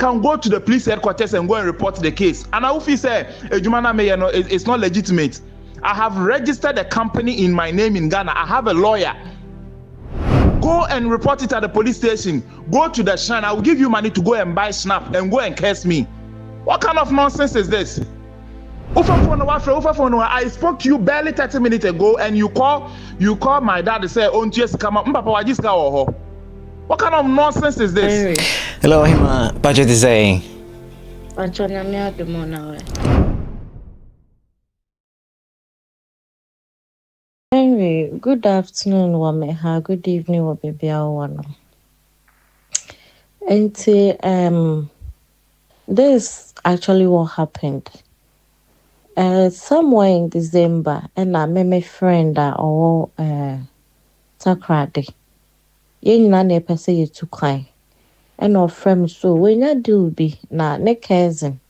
can go to the police headquarters and go and report the case. And I will say, Ejumana Meyer, no, it's not legitimate. I have registered a company in my name in Ghana. I have a lawyer. Go and report it at the police station. Go to the shrine. I will give you money to go and buy snap and go and curse me. What kind of nonsense is this? I spoke to you barely 30 minutes ago, and you call my dad and say, "Oh, just come up, Papa, I just got." What kind of nonsense is this? Hello, Hima. Budget is saying. Henry, good afternoon, Wameha. Good evening, Wabibiawano. And this actually what happened. Somewhere in December, and I met my friend or Takrade. Yen nane pese ye to kai. And our friend so when you do be na ne cousin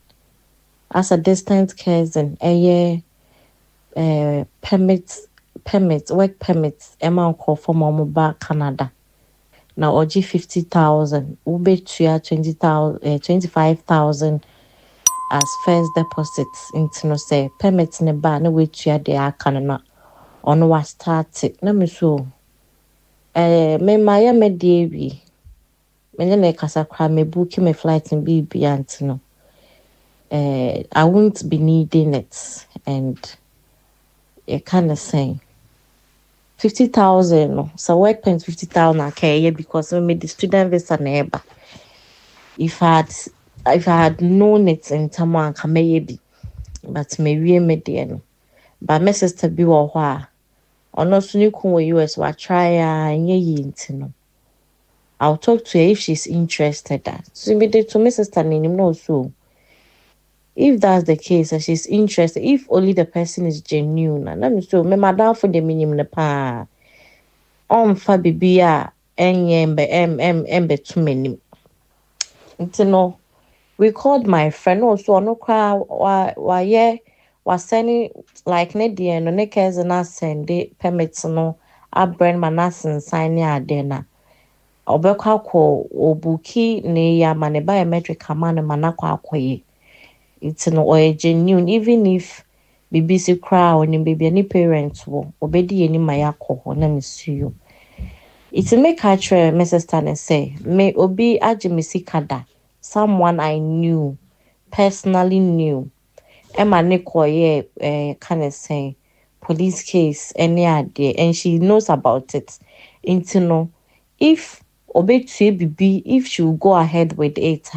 as a distant cousin work permits amount call for mama back Canada. Now oji 50,000 ube tuya 25,000 as first deposits into no say permits ne ba ne we tuya de akanna on was started na me so me maya me dewi me ne kasa kra me book me flight in BB antino I won't be needing it and you kind of saying 50,000 so work paying 50,000 okay because we made the student visa neighbor if I had known it in Taman maybe but maybe me dear but my sister be wa or so you come US wa try and ye I'll talk to her if she's interested. So me to my sister name no so. If that's the case and she's interested, if only the person is genuine, and I'm so me madam for the minimum pa. Fa bibia embe too many. No, we called my friend also no cry was sending like ne no ne cares and send the permits no a brand manasin sign ya dena. Obekwa ko obuki ne ya mane biometric amane manakwa akoye. It's no genuine even if BBC crowd and baby any parents wo obedi any mayako na misiyo. It's make her try Mrs. Tane say me obi ajimisi kada someone I knew personally knew. Emma Nicoye kind of say police case any idea and she knows about it. Into no if Obetuye if she will go ahead with it.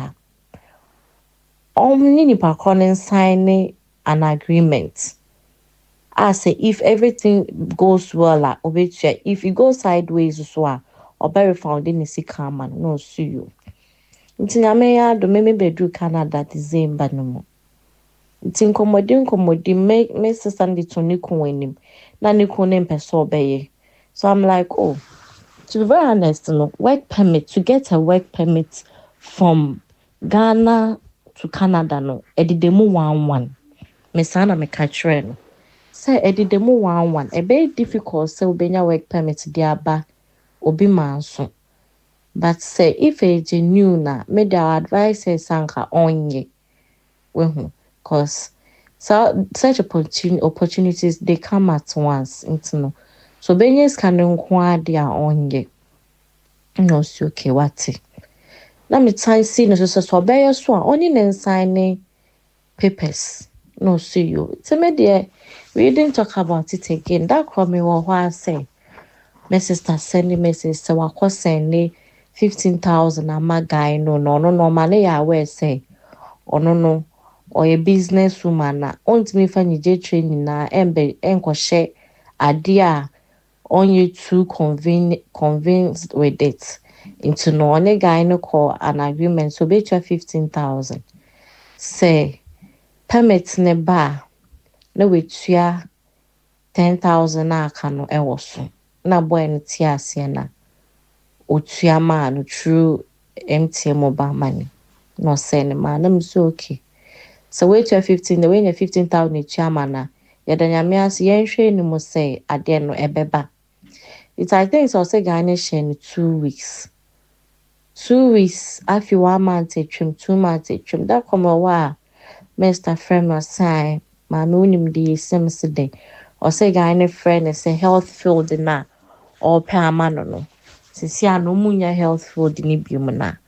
Omni Pakonen signing an agreement. I say if everything goes well, Obetuye, if it goes sideways as well, or very found in the man no sue you. Ntinyame do me bedru Canada December no mo. Ntinkomodi me sister ndi to ni kun wenim. Na ni kun nem pese obeye. So I'm like, oh, to be very honest, work permit, to get a work permit from Ghana to Canada, no, edidemu 1-1. Me sana me kachre no. Say edidemu 1-1. E be difficult say obenya work permit di aba obi manso. But say if a genuine, me the advice is sanka onye. Cause so such opportunities they come at once, no. So benyes can inquire their onye. No, so okay, what? Na me time see no so be so only nen signing papers. No, see you. It's a media. We didn't talk about it again. That call me what I say. My sister sending message so I could send 15,000 a my guy no money ya we say. Oh no. Or a business woman na me fanny j training na enko share idea on you too convinced with it. Into no one guy no call an agreement so bet you 15,000. Say permits ne ba no with ya 10,000 na kano ewoso na boy no tiasia na otua man through MTN mobile money no send man I'm so okay. So wait to 15 the way 15,000 chairman na yadanyame as yenhwe ni mo say ade no ebeba. It I think so say Ghana share 2 weeks. 2 weeks, after 1 month, 2 months, that come a while. Mr. Friend was saying, my moon the Sims day, or say, guy, friend, is a health field in that, or paramano. Since ya no munya health field in Ibumana,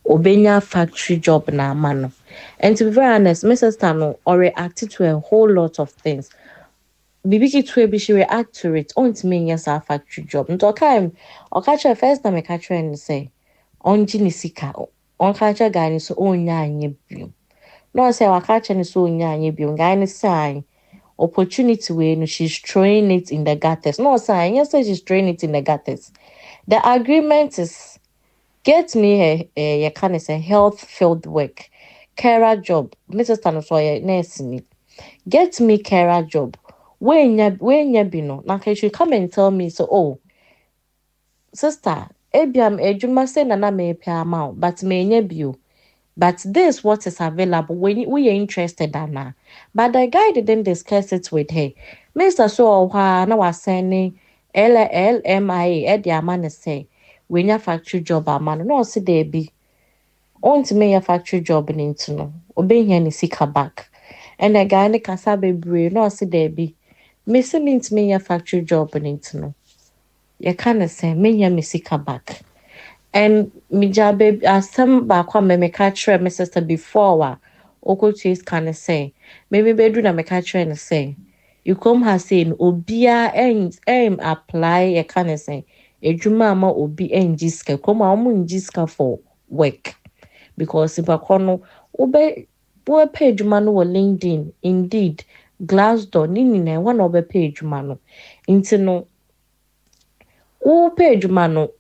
Obenya factory job na mano. And to be very honest, Mrs. Tano or reacted to a whole lot of things. Bibiki to she react to it. On to me, yes, our factory job. And or catch her first time I catch her and say, on Jinisika, on catch a guy is own yan you. No, say, I catch any so yan you, guy sign. Opportunity way, no, she's throwing it in the gutters. No, sign, yes, she's throwing it in the gutters. The agreement is get me a kind of say health field work, carer job. Mrs. Tanosoye, nurse. Get me carer job. When you be no, now can you come and tell me so? Oh, sister, ebiam ejuma say na me pay amount, but me nye bio. But this what is available when we are interested in. But the guy didn't discuss it with her. Mr. So na was sending LMIA at the man say when your factory job man no see there be. On to me your factory job in into no. Obey here ni sika back. And the guy ni kasa bebre no see there be. Missing means me your factory job in into no. You can't say me your sika back. And me jabe some back when me catch my sister before oko chase can say maybe bedroom na me catch and say you come her saying obia and apply you can say ejuma ma obi enjiska come omo njiska for work because if akono obe page man no LinkedIn Indeed Glassdoor nini na one obe page man no into no page man no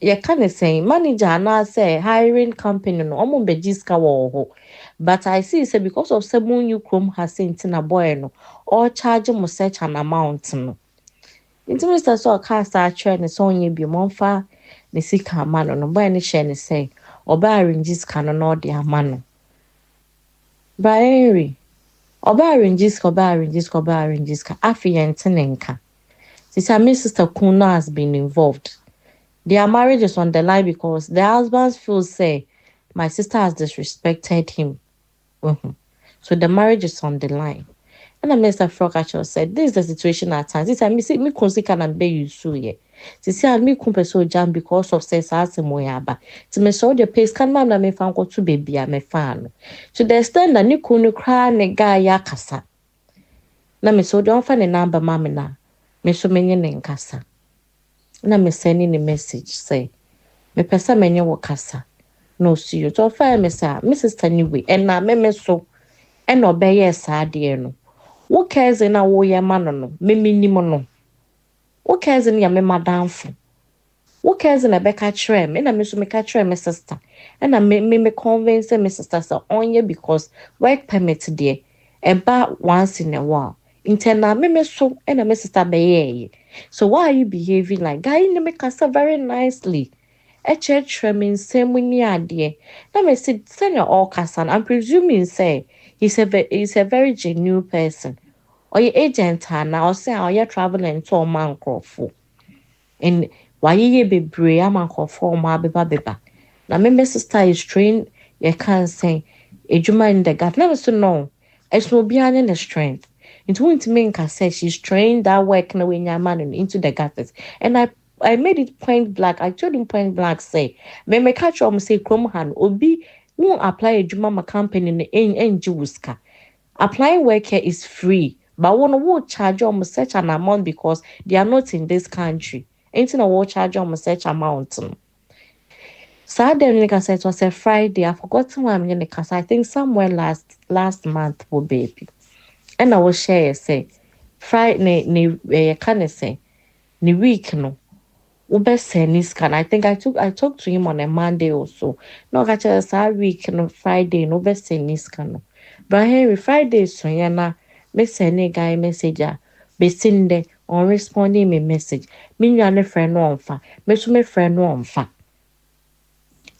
you can say manager na say hiring company no omo be jiska wo ho but I see say because of someone you chrome has sent na boy no or charge mo such an amount no into Mr. So ka start trend so onye bi monfa ne sika amano no boy ne share ne say oba arrange sika no de amano ba Henry oba arrange sika afi yente nka sister my sister Kuna has been involved. Their marriage is on the line because the husband feels say my sister has disrespected him. So the marriage is on the line. And Mr. Frog said, this is the situation at times. This time, me consider can be you so ye. See, I me kumpe so jam because of sense as moyaba. To me so the pace can man me fan go to baby me fan. To the extent that ni kunu cry ne guy ya kasa. Na me so don't find a number mama na. Me so menye ne nkasa. Na me sending a message say me pesa menye wo kasa no see you to fire me say Mrs. Taniwe and na me so e no be yes ade no wo cares na wo ye ma no me minim no wo cares na ya me madamfo wo cares na be ka kire me na me so me ka kire me sister and na me convince me sister say onye because work permit there eba once in a while internal me so and na me sister be ye. So why are you behaving like guy in me kasa very nicely? Church means same when you are there. Let me see, send your all kasa. I'm presuming say he's a very genuine person. Or your agent now say or you're traveling to a man for. And why you be brave a man for ma beba. Now my sister is trained, you can't say a juma in the gut. Never so no. It's no beyond the strength. It won't mean can say she's trained that work no way man into the gutters. And I made it point blank. I told him point blank say, me me catch say chrome hand obi won't apply a juma company in the NG. Applying work here is free, but one will charge such an amount because they are not in this country. Ain't no will charge such amount. Saturday, like I said, it was a Friday. I forgot when I'm in the class. I think somewhere last month, oh baby. And I will share say Friday, can I say, ni week no. Ube senis can I think I talked to him on a Monday or so. No, I just a week no Friday no ube senis can. But Henry Friday so yana me send a guy messenger be sinde on responding me message. Me nwane friend no onfa. Me so me friend no onfa.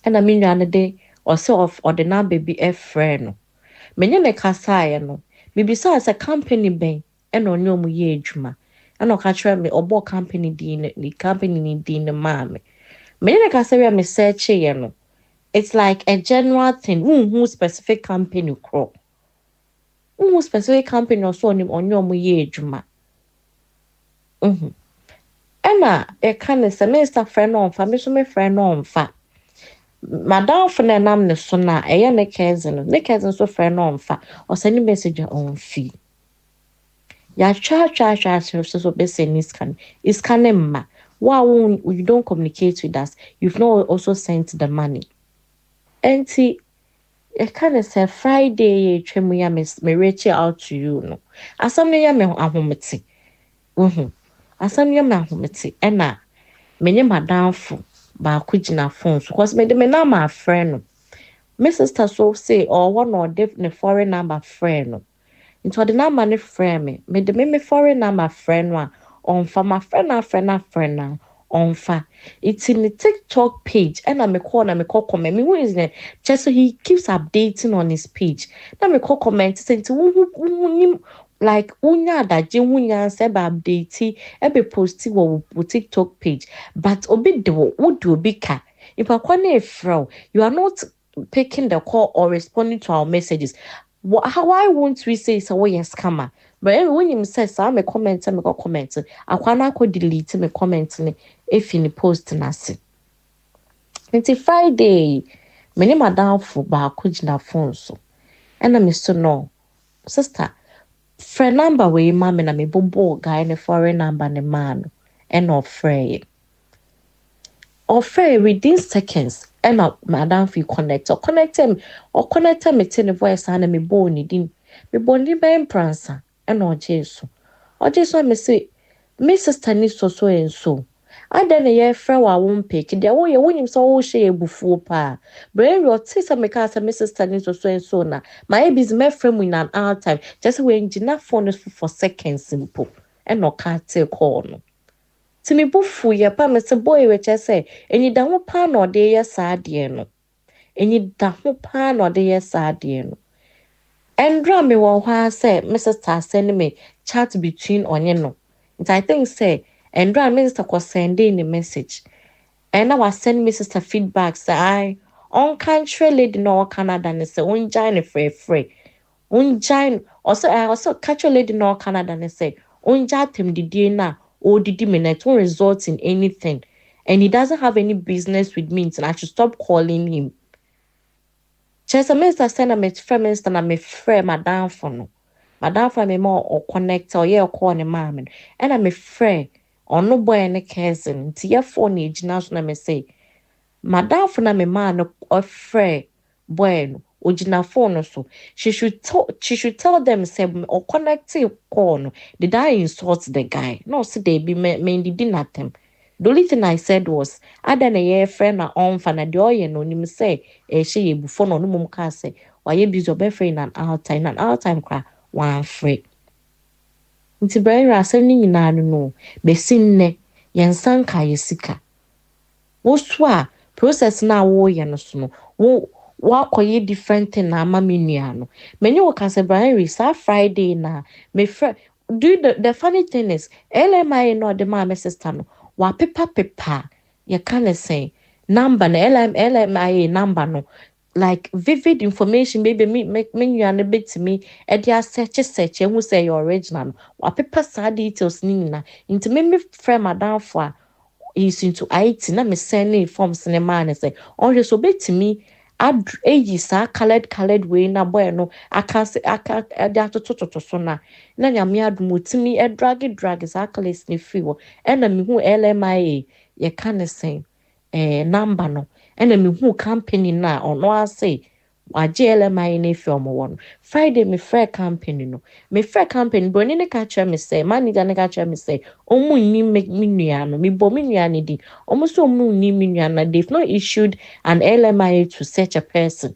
And I mean nwane day or so of the na baby a friend no. Me nye me kasa no. Me bisa as a company ben and on yo mu ye adwuma. And o ka kire me obo company din ni company ni din ma me. Me ne ka say me search ye no. It's like a general thing. Who specific company kro. Who specific company also on your ye juma. Emma, a kind of semester friend on fa, me so me friend on fa. Madam for na nam ne so na, ne cousin so friend on fa, or send message on fee. Ya try so be say is can ma. Wow, you don't communicate with us. You've not also sent the money. And see, I kind of say Friday, me reach out to you no. Asam ya me ahomete. Asam ya me ahomete. Ena me madam fo ba kugina phone so cause me de me na my friend no. My sister so say or one or different foreign number friend no. Into the number ne friend me de me foreign number friend one on for my friend na on fa it's in the TikTok page and I me call comment me who is there just so he keeps updating on his page na me call comment saying to like unya adaje unya se ba update e be posti wo TikTok page but obi de wo do obi ka ipa kwa na efro you are not picking the call or responding to our messages. Why won't we say so yes scammer? But when you say so me comment me go comment. Akwana ko delete me comment ni if in post na se. Until Friday, me madam fo ba ko gina phone so. And me so no. Sister, friend number we ma me na me bobo guy ne foreign number ne man and of free. Or within seconds and madam fi connect or connect me to the voice and me bone din me bone ben pransa and or jesu me say me sister ni so and so I then ye friend wa won pick there wo ye wonim so wo hye ebufuo pa brain your tisa me ka say me sister ni so and so na my busy me friend in an hour time just when gina phone for seconds simple and no can take call no. Ti me bufu ye pa me se boy we che say eni da ho pa na ode ye saade no eni da ho pa na ode ye saade no endra me wo hwa say Mrs. Ta send me chat between onye no and I think say endra Mr. ko send in a message and now I send me sister feedback say I on country lady no Canada ne say on join free unjain also catch a lady no Canada and say unjatem didi na or didi me it won't result in anything and he doesn't have any business with me and I should stop calling him. Chesa minister send a me friend minister na me friend madam for no. Madam for me more or connect or yeah or call ne mama and I me friend or no boy any cousin tia phone age now so na me say madam for na me man or friend boy no ojina phone so she should tell them say or connect call no did I insult the guy no see they be me did nothing. The only thing I said was ada na ye friend na on fa na de oye no nim say she ye before no no mum ka say why ye busy be friend an out time kra one free nti brain asem ni nyina no be sinne yensan ka yesika woswa process na wo ye no so no wo wakoye different thing na ama menua no many wo can say Brian sa Friday na me do the funny thing is LMI no the my sister no wa pepa you can say number na LMI number no like vivid information maybe me menua no betimi e dia search who say your original no wa pepa sa details ni na into me friend madam for he's into IT na me sending forms in the man say on so betimi ad age sa colored way na boy no aka dia to so na nyame adumotimi e drag sa colors ni free wo na me hu LMIA ye can say number no na me hu company na ono ase waje LMIA na fi omo won Friday me fair company no me fair company bro ni ne ka kire me say manager ne ka kire me say omu ni me nua no me bo me nua ni di omu so omu ni me nua na they've not issued an LMIA to such a person.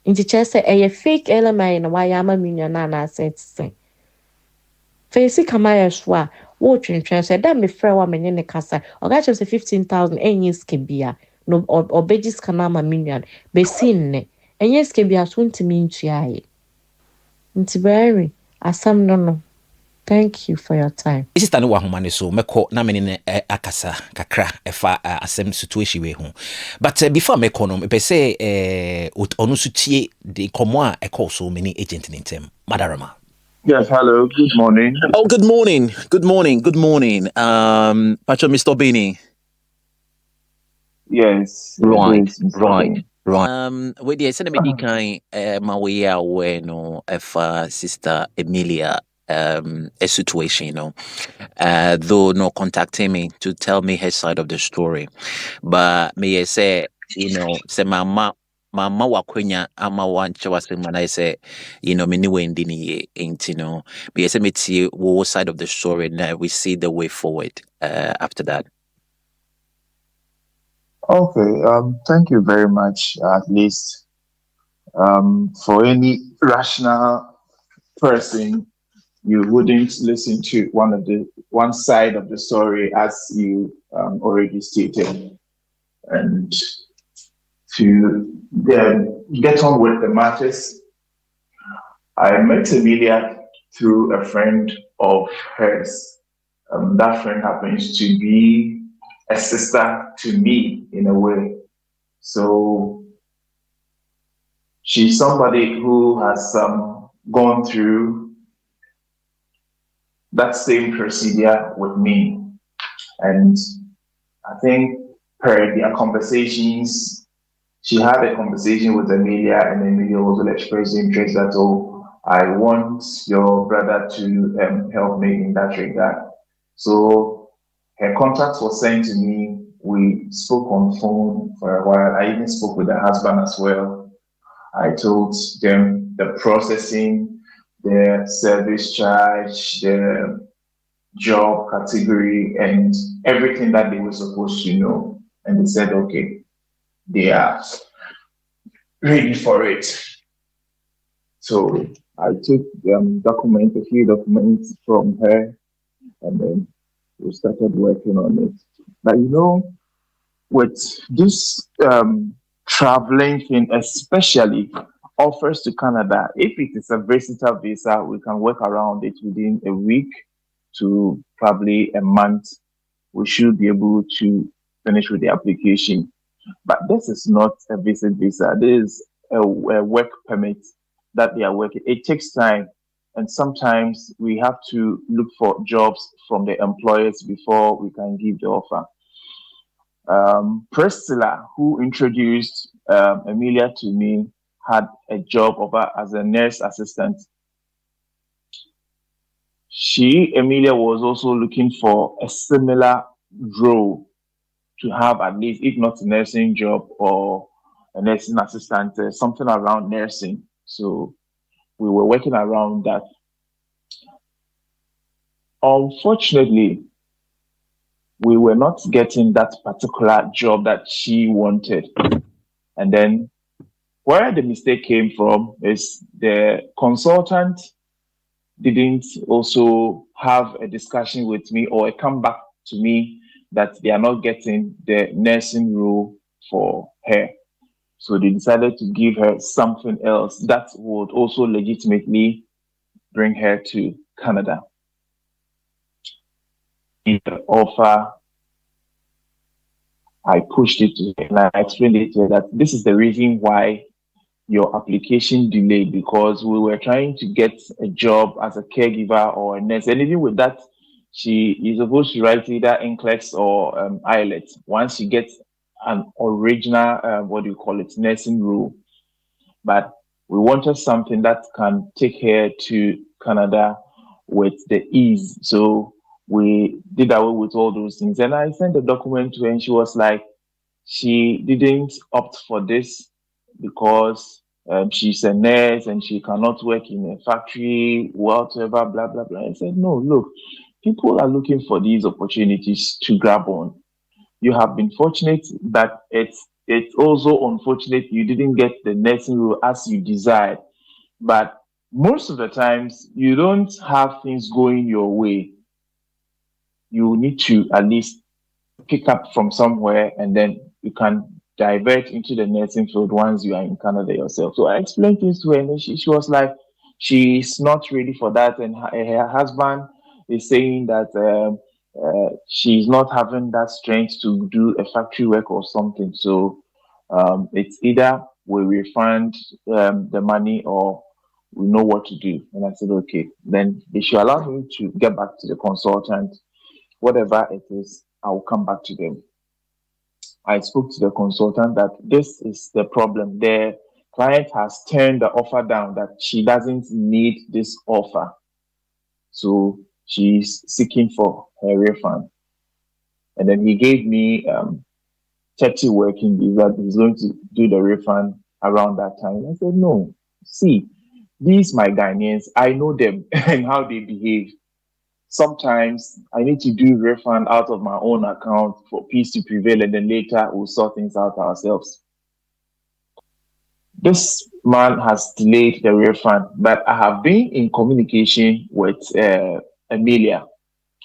Inti chese a fake LMIA na why ama me nua na set say face kamaya swa wo twentwen say da me frɛ wa me ne kasa o ga chem say 15,000 enyi skebia no obegis kana ma million be sinne enyi skebia so ntimi ntuaye nti bari asam no Thank you for your time. Sister no wahoma so meko na me ne akasa kakra efa asem situation we ho. But before meko no me say onu so tie the komo a e so many agent in tem. Madarama. Yes, hello, good morning. Oh, good morning. Good morning. Good morning. Pacho Mr. Bini. Yes, Right, it is, Mr. right, Bain. right. We the send me kind my way away no if sister Emilia a situation, you know. Though no contacting me to tell me her side of the story. But me say, you know, say mama wakwenya ama wanche wase man I say, you know, me ni wendi ni ain't, you know. Me say me see what side of the story now we see the way forward after that. Okay, thank you very much, at least. For any rational person, you wouldn't listen to one side of the story as you already stated, and to then get on with the matters. I met Emilia through a friend of hers. That friend happens to be a sister to me in a way. So she's somebody who has gone through that same procedure with me. And I think per their conversations, she had a conversation with Amelia, and Amelia also expressed interest that, oh, I want your brother to help me in that regard. So her contact was sent to me. We spoke on phone for a while. I even spoke with her husband as well. I told them the processing, the service charge, the job category, and everything that they were supposed to know. And they said, okay, they are ready for it. So I took a few documents from her, and then we started working on it. But you know, with this traveling thing, especially offers to Canada, if it is a visitor visa, we can work around it within a week to probably a month. We should be able to finish with the application. But this is not a visit visa. This is a work permit that they are working. It takes time. And sometimes we have to look for jobs from the employers before we can give the offer. Priscilla, who introduced Emilia to me, had a job offer as a nurse assistant. Emilia, was also looking for a similar role to have, at least, if not a nursing job or a nursing assistant, something around nursing. So we were working around that. Unfortunately, we were not getting that particular job that she wanted. And then where the mistake came from is the consultant didn't also have a discussion with me or a comeback to me that they are not getting the nursing role for her. So they decided to give her something else that would also legitimately bring her to Canada. In the offer, I pushed it to her and I explained it to her that this is the reason why your application delayed, because we were trying to get a job as a caregiver or a nurse. And even with that, she is supposed to write either NCLEX or IELTS. Once she gets an original, nursing role. But we wanted something that can take her to Canada with the ease. So we did away with all those things. And I sent the document to her and she was like, she didn't opt for this because she's a nurse and she cannot work in a factory, whatever, blah, blah, blah. I said, no, look, people are looking for these opportunities to grab on. You have been fortunate, but it's also unfortunate you didn't get the nursing role as you desired. But most of the times, you don't have things going your way. You need to at least pick up from somewhere and then you can divert into the nursing field once you are in Canada yourself. So I explained things to her and she was like, she's not ready for that. And her husband is saying that she's not having that strength to do a factory work or something. So it's either we refund the money or we know what to do. And I said, okay, then they should allow me to get back to the consultant. Whatever it is, I will come back to them. I spoke to the consultant that this is the problem. The client has turned the offer down, that she doesn't need this offer. So she's seeking for her refund. And then he gave me 30 working days that he's going to do the refund around that time. I said, no, see, these my Ghanaians, I know them and how they behave. Sometimes I need to do refund out of my own account for peace to prevail, and then later we'll sort things out ourselves. This man has delayed the refund, but I have been in communication with Amelia,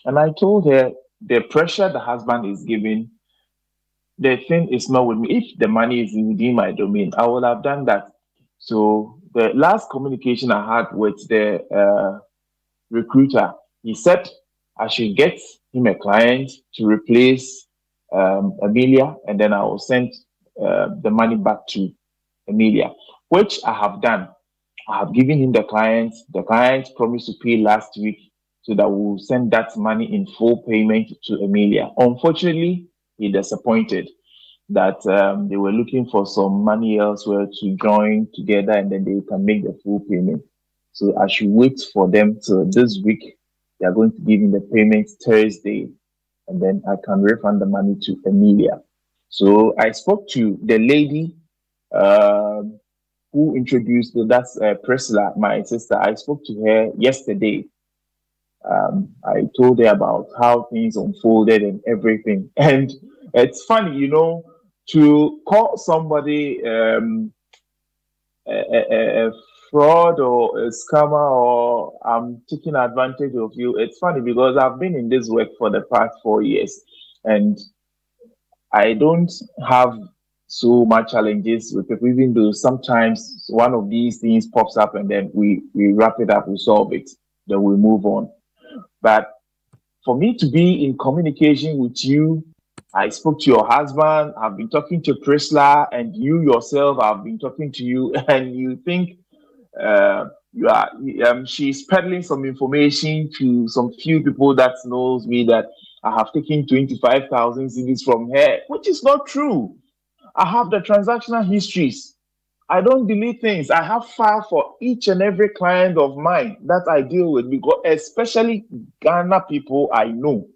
and I told her the pressure the husband is giving, the thing is not with me. If the money is within my domain, I would have done that. So the last communication I had with the recruiter, he said I should get him a client to replace Amelia, and then I will send the money back to Amelia, which I have done. I have given him the client. The client promised to pay last week, so that we will send that money in full payment to Amelia. Unfortunately, he disappointed that they were looking for some money elsewhere to join together, and then they can make the full payment. So I should wait for them till this week. They are going to give me the payment Thursday, and then I can refund the money to Amelia. So I spoke to the lady who introduced, that's Priscilla, my sister. I spoke to her yesterday. I told her about how things unfolded and everything. And it's funny, to call somebody a fraud or a scammer, or I'm taking advantage of you. It's funny because I've been in this work for the past 4 years, and I don't have so much challenges with people, even though sometimes one of these things pops up and then we wrap it up, we solve it, then we move on. But for me to be in communication with you, I spoke to your husband, I've been talking to Priscilla, and you yourself, I've been talking to you, and you think she's peddling some information to some few people that knows me, that I have taken 25,000 CDs from her, which is not true. I have the transactional histories. I don't delete things. I have file for each and every client of mine that I deal with, because especially Ghana people I know.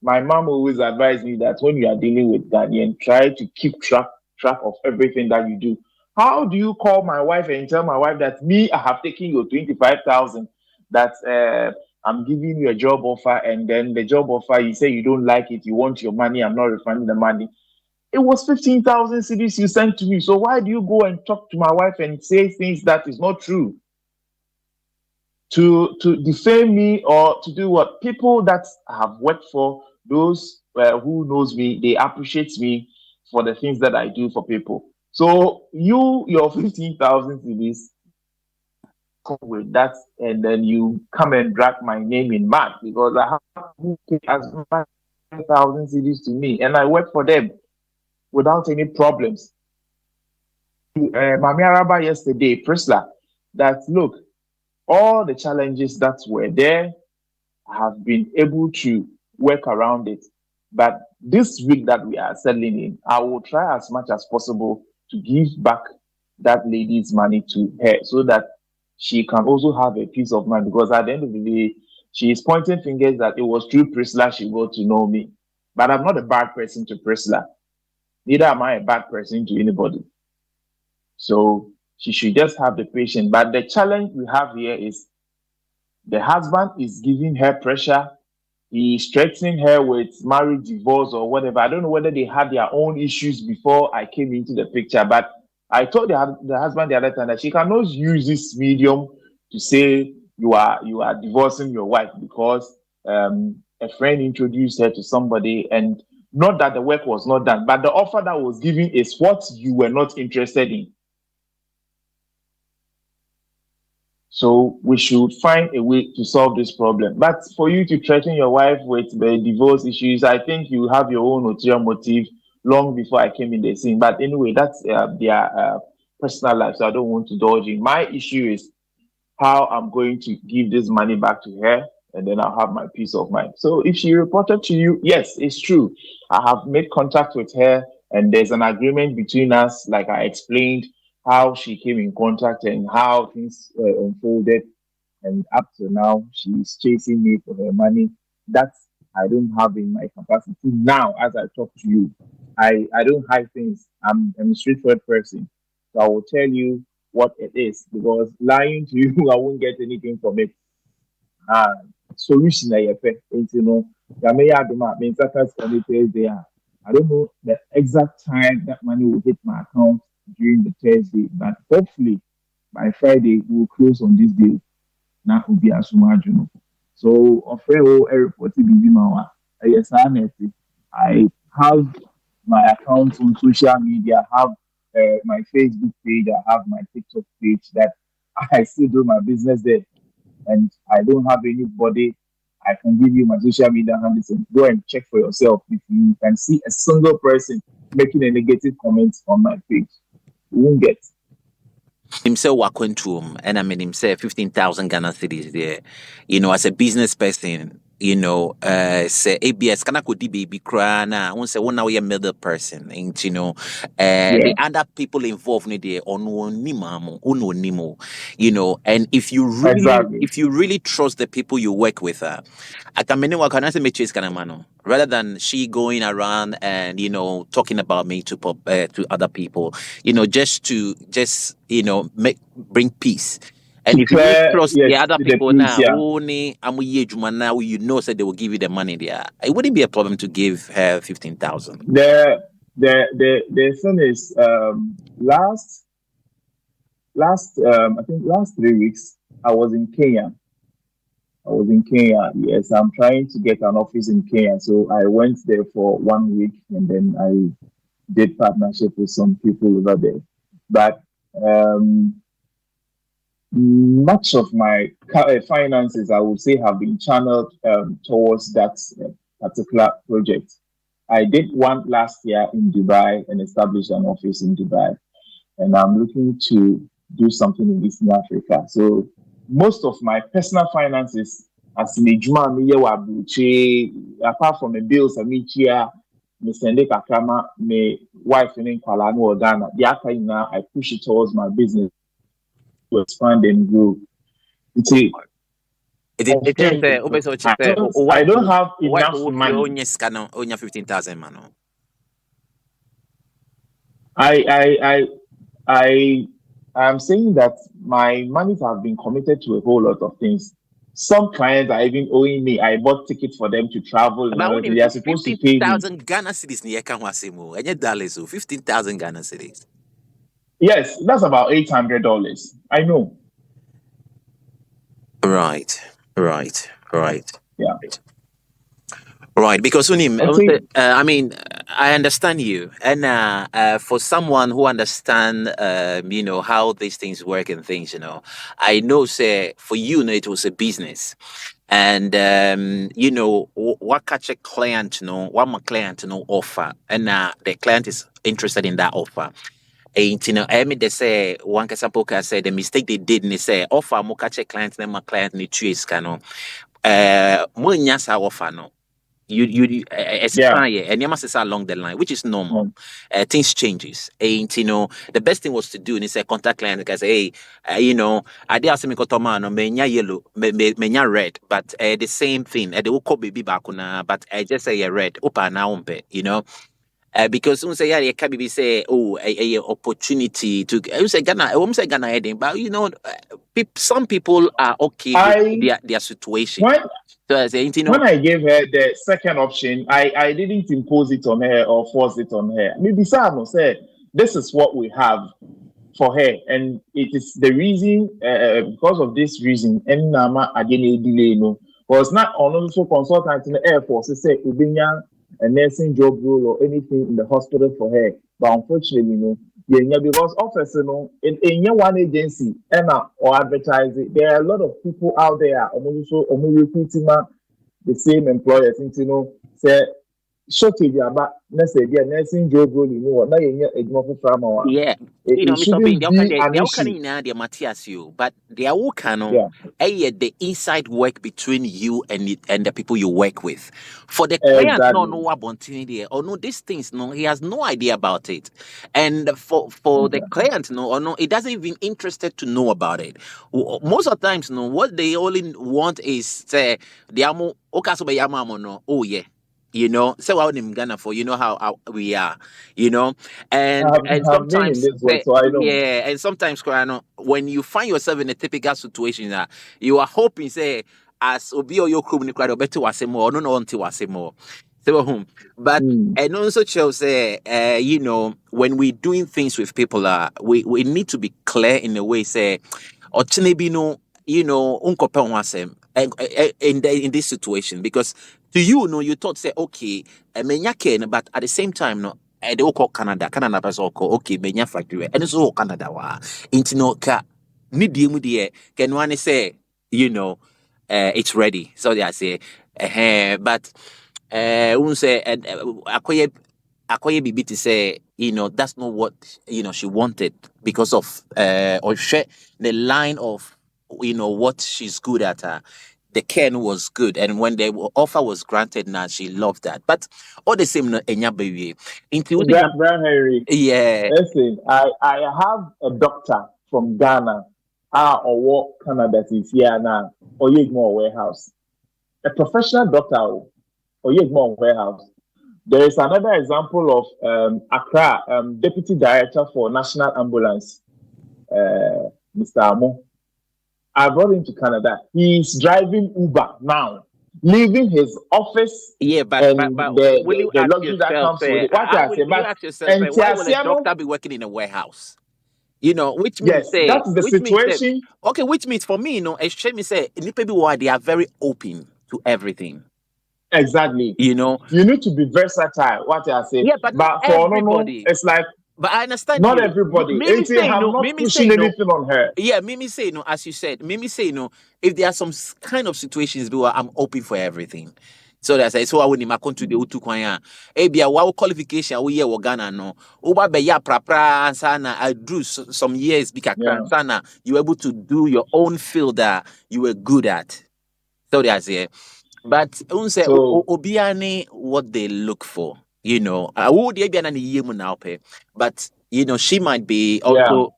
My mom always advised me that when you are dealing with Ghanaian, try to keep track of everything that you do. How do you call my wife and tell my wife that me, I have taken your 25,000, that I'm giving you a job offer, and then the job offer, you say you don't like it, you want your money, I'm not refunding the money. It was 15,000 CDs you sent to me. So why do you go and talk to my wife and say things that is not true? To defame me, or to do what? People that have worked for, those who knows me, they appreciate me for the things that I do for people. So your 15,000 CDs, come with that, and then you come and drag my name in mud, because I have who pay as much 1,000 CDs to me, and I work for them without any problems. Mami Araba yesterday, Priscilla, that look, all the challenges that were there, I have been able to work around it. But this week that we are settling in, I will try as much as possible to give back that lady's money to her, so that she can also have a peace of mind. Because at the end of the day, she is pointing fingers that it was through Priscilla she got to know me. But I'm not a bad person to Priscilla. Neither am I a bad person to anybody. So she should just have the patience. But the challenge we have here is the husband is giving her pressure. He's threatening her with marriage, divorce, or whatever. I don't know whether they had their own issues before I came into the picture, but I told the husband the other time that she cannot use this medium to say you are divorcing your wife because a friend introduced her to somebody, and not that the work was not done, but the offer that was given is what you were not interested in. So we should find a way to solve this problem. But for you to threaten your wife with the divorce issues, I think you have your own ulterior motive long before I came in the scene. But anyway, that's their personal life, so I don't want to dodge in. My issue is how I'm going to give this money back to her, and then I'll have my peace of mind. So if she reported to you, yes, it's true. I have made contact with her, and there's an agreement between us, like I explained, how she came in contact and how things unfolded. And up to now, she's chasing me for her money. That I don't have in my capacity now as I talk to you. I don't hide things. I'm a straightforward person. So I will tell you what it is because lying to you, I won't get anything from it. Ah, solution I have, you know, means there. I don't know the exact time that money will hit my account during the Thursday, but hopefully by Friday we'll close on this deal. Na obi asomdwe no. So offer o report bibi ma wa. Yes, I have my accounts on social media. I have my Facebook page. I have my TikTok page that I still do my business there, and I don't have anybody. I can give you my social media handles and go and check for yourself if you can see a single person making a negative comment on my page. You won't get. Himself wakwentum and I mean himself 15,000 Ghana cedis there. You know, as a business person, you know, say ABS kana kodi baby crana, won't say one now you're middle person, ain't you know, the Yeah, other people involved in there on nimo, you know, and exactly. if you really trust the people you work with, I can mean what can I say me chase kana mano rather than she going around and you know talking about me to other people, you know, just you know bring peace. And To if you really clear, trust the yes, other the people peace, now, yeah. only now you know that they will give you the money there. It wouldn't be a problem to give her 15,000. The thing is last I think last 3 weeks I was in Kenya. I was in Kenya. Yes, I'm trying to get an office in Kenya. So I went there for 1 week and then I did partnership with some people over there. But um, much of my finances, I would say, have been channeled towards that particular project. I did one last year in Dubai and established an office in Dubai, and I'm looking to do something in Eastern Africa. So most of my personal finances, as in Ejuma, apart from the bills, me send it kakama, me wife in Kuala or Ghana. The after now, I push it towards my business to expand and grow. It's a It just say, I don't have wife enough will feel money. only scan on 15,000 man. I I I I am saying that my monies have been committed to a whole lot of things. Some clients are even owing me. I bought tickets for them to travel and But everything. only They are supposed to pay me. 15,000 Ghana cities near Kanwasimo, and yet dollars, so 15,000 Ghana cities. Yes, that's about $800. I know. Right, right, right. Yeah. Right, because Unim, I think I mean, I understand you, and for someone who understand, you know, how these things work and things, you know, I know, say, for you, know, it was a business, and you know, what catch a client, you know, what my client, you know, offer, and the client is interested in that offer. And you know, I mean, they say one can say the mistake they did, and they say offer mo catch a client, then my client need to is kano, mo nyasa offer no you yeah. expire and you must say along the line, which is normal. Mm. Things changes, and you know the best thing was to do is say contact client and say, hey, you know, I did ask me kotomano menya yellow, menya red, but the same thing. They will call baby bakuna, but I just say a red. Opa na umpe, you know. Because say yeah, can be say a opportunity to say Ghana, I won't say Ghana heading, but you know, some people are okay with I their situation. when So I say, you know, when I gave her the second option, I didn't impose it on her or force it on her. Maybe Sam said, this is what we have for her, and it is the reason because of this reason. And Nama again delay no was not also consultant in the Air Force. They say Ubinya a nursing job role or anything in the hospital for her, but unfortunately, you know, Yeah, because office, in your one agency or advertising, there are a lot of people out there also recruiting the same employers, say shortage about let's say the nursing job role now Yeah. it Mr. Bean, shouldn't be an they all issue. can in the Matthias you, but they are all canon. Yeah, The inside work between you and the people you work with. For the client, no, exactly. no opportunity, or no, these things, no, he has no idea about it. And for the Okay. client, no, or no, he doesn't even interested to know about it. Most of the times, no, what they only want is say, the amo, okaso be yamamo, no, oh yeah. So out in Ghana for how we are, you know, and Have been in sometimes this world, so I know. yeah, and sometimes Koreano, when you find yourself in a typical situation that you are hoping say as obi or your crew better was more no until was more. So but Mm. and also shows when we doing things with people we need to be clear in a way say or no unkope wasem in this situation because to you no you thought say okay but at the same time no they will call Canada person call okay menya factory and so Canada wa into no ka ni die mu die can one say it's ready so they say but who say akoye bibi to say that's not what she wanted because of or share the line of what she's good at the Ken was good and when the offer was granted now she loved that but all the same no enya baby including Brian Henry, yeah listen, I have a doctor from Ghana, or what Canada is here now, or Yegmore warehouse. A professional doctor, or Yegmore warehouse. There is another example of Accra, Deputy Director for National Ambulance, Mr. Amo. I brought him to Canada. He's driving Uber now, leaving his office yeah but and will you the ask luxury that yourself comes with it. What I say, you but ask yourself and why will a Tiasiano, doctor be working in a warehouse yes, that is the which means that situation. okay, which means for me, a shame say nipa bi why they are very open to everything. Exactly. You know, You need to be versatile. What I say, yeah, but not but for no, everybody. it's like But I understand not you. everybody. Mimi And say I'm no. not Mimi pushing say no. anything on her. Yeah, Mimi say no. As you said, Mimi say no. If there are some kind of situations where I'm open for everything. So that's so I wouldn't my country the utu kwanya. Ebia wow qualification we here Ghana no. Uba be ya prapra sana. I drew some years Yeah. bika sana. You were able to do your own field that you were good at. So that's it. But unse So obiane what they look for, would be an now pay. But she might be yeah. also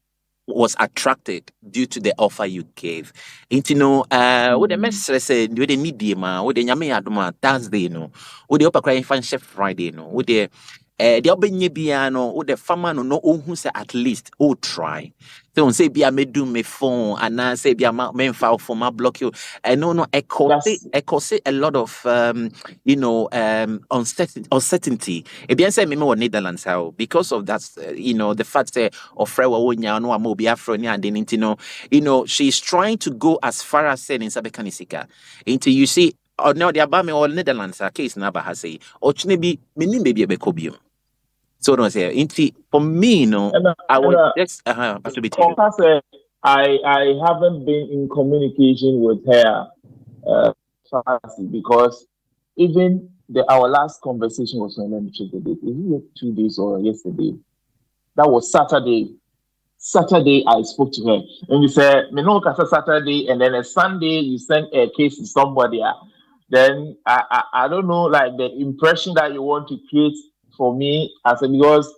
was attracted due to the offer you gave. With the Mm. message said with the need ma with the nyame adoma Thursday no, with the upper crying fan chef Friday no, with the obenye bia no, with the farmer no who say at least try. So say bia me do me phone and I say bia me file for my block you. No, That's I cause a lot of uncertainty. If you say me more Netherlands how because of that, the fact that of Frewa Wonya no Amobi Afro ni and then she's trying to go as far as saying in Sabekanisika. Until you see or now the Abame or Netherlands case naba has say or chnebi minim baby bekobium. So don't say for me, I and would just to be you. Compass, I haven't been in communication with her because even our last conversation was on, let me check the date. Is it 2 days or yesterday? That was Saturday. Saturday, I spoke to her, and you said, "Me no kasa Saturday," and then a Sunday you sent a case to somebody. Then I don't know, like the impression that you want to create for me as a because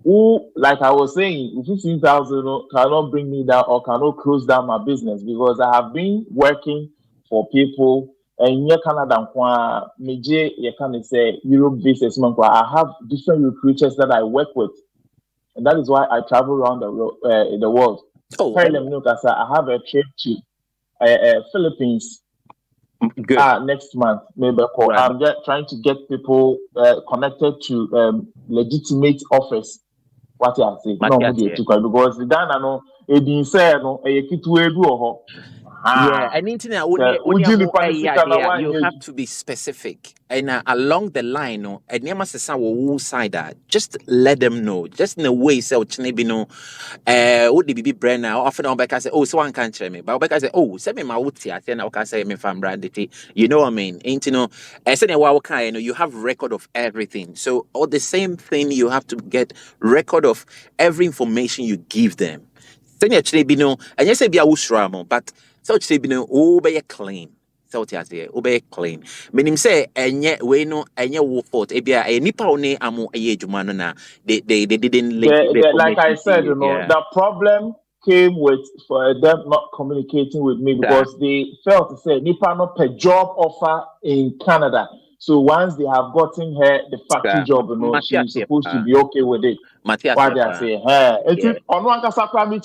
who, like I was saying, 15,000 cannot bring me down or cannot close down my business because I have been working for people and you Canada major you can say Europe basis. I have different recruiters that I work with, and that is why I travel around the world. Oh, I have a trip to Philippines good. next month. Maybe Right. I'm just trying to get people connected to legitimate offers. What I say, no, Matthias here. because the Ghana no, it been said no, a kitu edu oho. Yeah, and internet you have to be specific. And along the line, no, and you must say wo side that just let them know. Just in a way, say maybe no, what the BB brand now often on back I say, oh, so one can't tell me, but back I say, oh, send me my wuti, I think I can say me from brandity. You know what I mean? Ain't you know, I said you know, you have record of everything. So all the same thing, you have to get record of every information you give them. Then actually be no, and you say be a usramo, but so say be no, oh, be clean. So what you say, obey clean. Meaning say, and we no, and you fault. Ebia, a nipa one amu a jumano na. They didn't link like I said, you know, the problem came with for them not communicating with me because they felt to say nipa no per job offer in Canada. So once they have gotten her the factory job, you know, she's supposed to be okay with it. Why they say, hey, it's on one kasakra me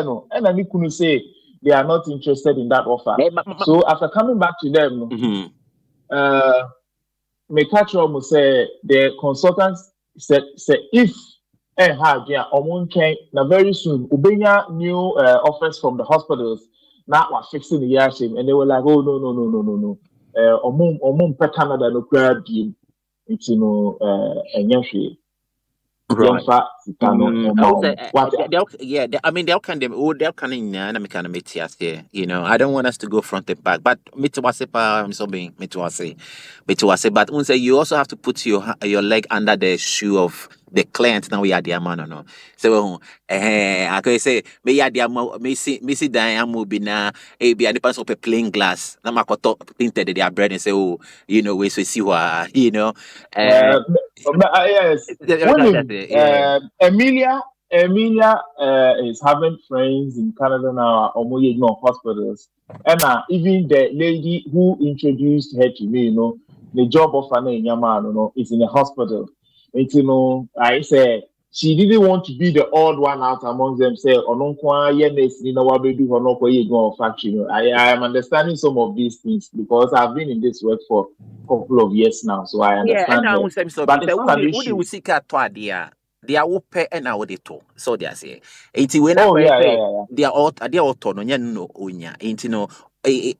no, and I couldn't say they are not interested in that offer. So after coming back to them, me catch up say the consultants said if now very soon ubenya new offers from the hospitals now we're fixing the year shame, and they were like, oh no Canada no crowd you it's right. I mean, they'll kind of, they'll kind of meet here. You know, I don't want us to go front and back, but I'm so being but you also have to put your leg under the shoe of the client. Now we are the man, no. So, I could say, me ya the Missy Diane be na a be a pass of a plain glass. Namakoto tinted their bread and say, oh, you know, we see what, you know, yes. Emilia is having friends in Canada now, hospitals. And even the lady who introduced her to me, you know, the job offer in Yamano, you know, is in a hospital. And, you know, I said she didn't want to be the odd one out among them. Say, factory. You know, I am understanding some of these things because I've been in this work for a couple of years now, so I understand. But it's not an issue. They are open and now they talk. So they say, it's when they are auto no unya. Ain't no,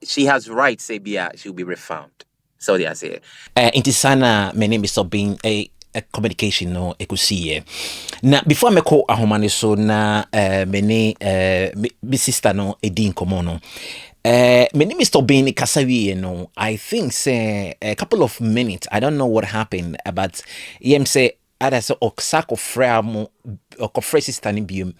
she has rights. Say, she'll be refunded. So they say, inti sana my name is being a communication no ekusiye. Na before me call ahomane so na me sister no edin komono. My name is Tobin Kasawi, no. I think say a couple of minutes. I don't know what happened, but say ada so oksako framo or fresh standing bium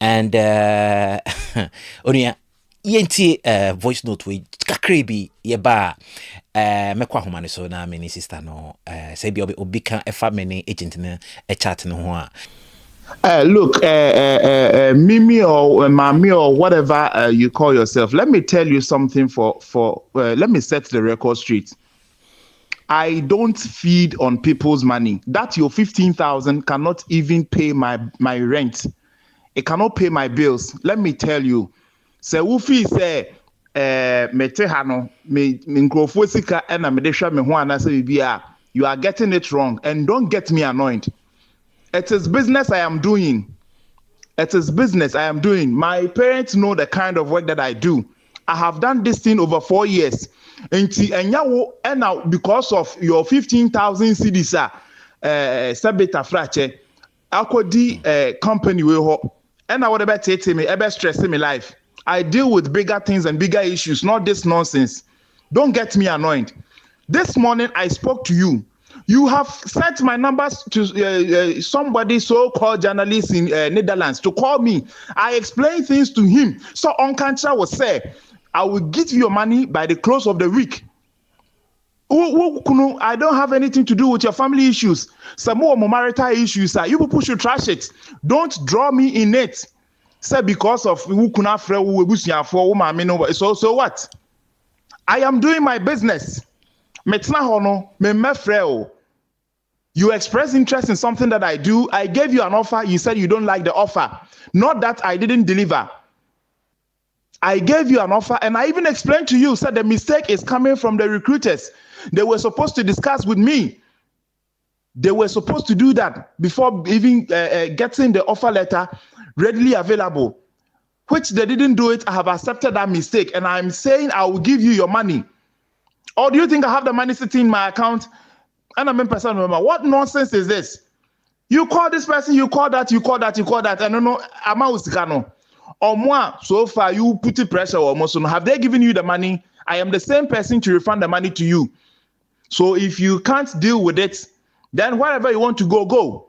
and onia yenti voice note we kakrebi yeba mekwa homane so na me sister no say bi obi kan efa me agent na e chat no ho a look, Mimi or Mami or whatever you call yourself, let me tell you something let me set the record straight. I don't feed on people's money. That your 15,000 cannot even pay my rent. It cannot pay my bills. Let me tell you. So Ufi say metehano me nkrofo sika na me de hwa me ho anase bibia, you are getting it wrong and don't get me annoyed. It is business I am doing. It is business I am doing. My parents know the kind of work that I do. I have done this thing over 4 years. And now because of your 15,000 cedis, Sabita Frache, Akodi company we hope. And I would about take me, ever stressing my life. I deal with bigger things and bigger issues, not this nonsense. Don't get me annoyed. This morning I spoke to you. You have sent my numbers to somebody so-called journalist in Netherlands to call me. I explained things to him. So Onkancha was say, I will give you your money by the close of the week. I don't have anything to do with your family issues. Some more marital issues. You people should trash it. Don't draw me in it. Say because of who so what? I am doing my business. You express interest in something that I do. I gave you an offer. You said you don't like the offer. Not that I didn't deliver. I gave you an offer and I even explained to you, said the mistake is coming from the recruiters. They were supposed to discuss with me. They were supposed to do that before even getting the offer letter readily available. which they didn't do it. I have accepted that mistake, and I'm saying I will give you your money. Or do you think I have the money sitting in my account? And I'm in person. What nonsense is this? You call this person, you call that, you call that, you call that. I don't know. Or more, so far you put the pressure almost. So have they given you the money? I am the same person to refund the money to you. So if you can't deal with it, then wherever you want to go, go.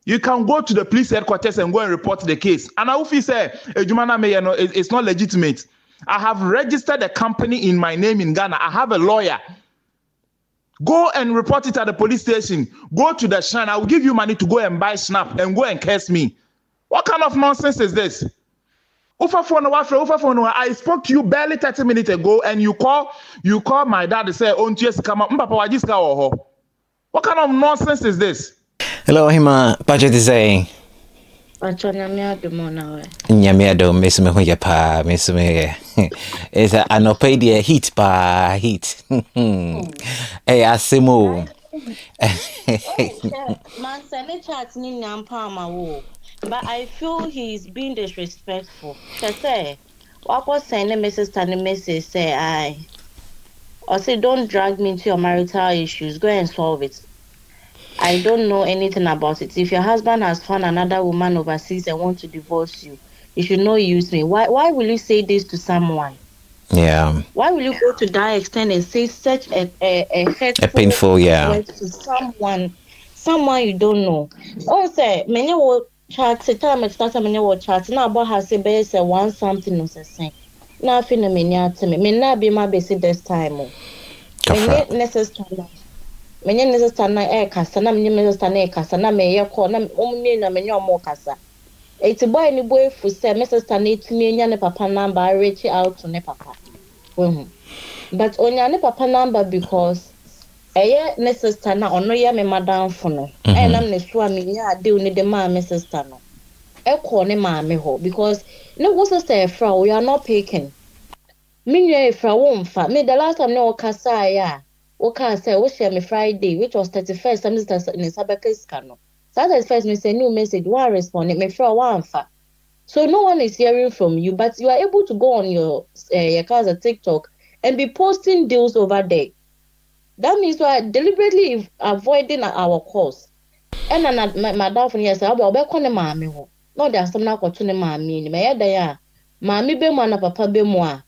You can go to the police headquarters and go and report the case. And I will say, it's not legitimate. I have registered a company in my name in Ghana. I have a lawyer. Go and report it at the police station. Go to the shrine. I will give you money to go and buy snap and go and curse me. What kind of nonsense is this? I spoke to you barely 30 minutes ago, and you call my dad and say, "Oh, yes, come up, Papa, what kind of nonsense is this?" Hello, Hima. Budget is saying. Nyamiado, Miss Mehoya Pa, Miss Me. Is an opadia heat pa heat. Hey, Asimo. Man, send chat ni nampa ma. But I feel he's being disrespectful. Say, what was send a message and a message say I. Or say, don't drag me into your marital issues. Go and solve it. I don't know anything about it. If your husband has found another woman overseas and wants to divorce you, you should not use me. Why will you say this to someone? Yeah. Why will you go to that extent and say such a hurtful painful, word to someone you don't know? Oh, say many will chat. Say time I start many will chat. Now about her say base one something no say. Now feel many at me. Me not be my basic this time. Many necessary. Many necessary na kasa na many necessary na kasa na me ye call na omni na many omo kasa. Eti boy ni boy fu say necessary na etimi nya ne papa number reach out to ne papa. But onya ne papa number because ne sister na ono ye me madam fo no. Na me so a me nya ade oni de ma me sister no. Call ne ma me ho because no wo sister fra we are not picking. Me nya fra wo mfa. Me the last time no kasa ya. Okay, say we share me Friday, which was 31st. I'm just in Sabek's cano. Saturday first, me say new message. One respond, me from one fa. So no one is hearing from you, but you are able to go on your cars at TikTok and be posting deals over there. That means you are deliberately avoiding our calls. And my dad from here say, "I'll be calling mommy ho." No, there's some now to mommy. Me yada ya, mommy be mo na papa be mo.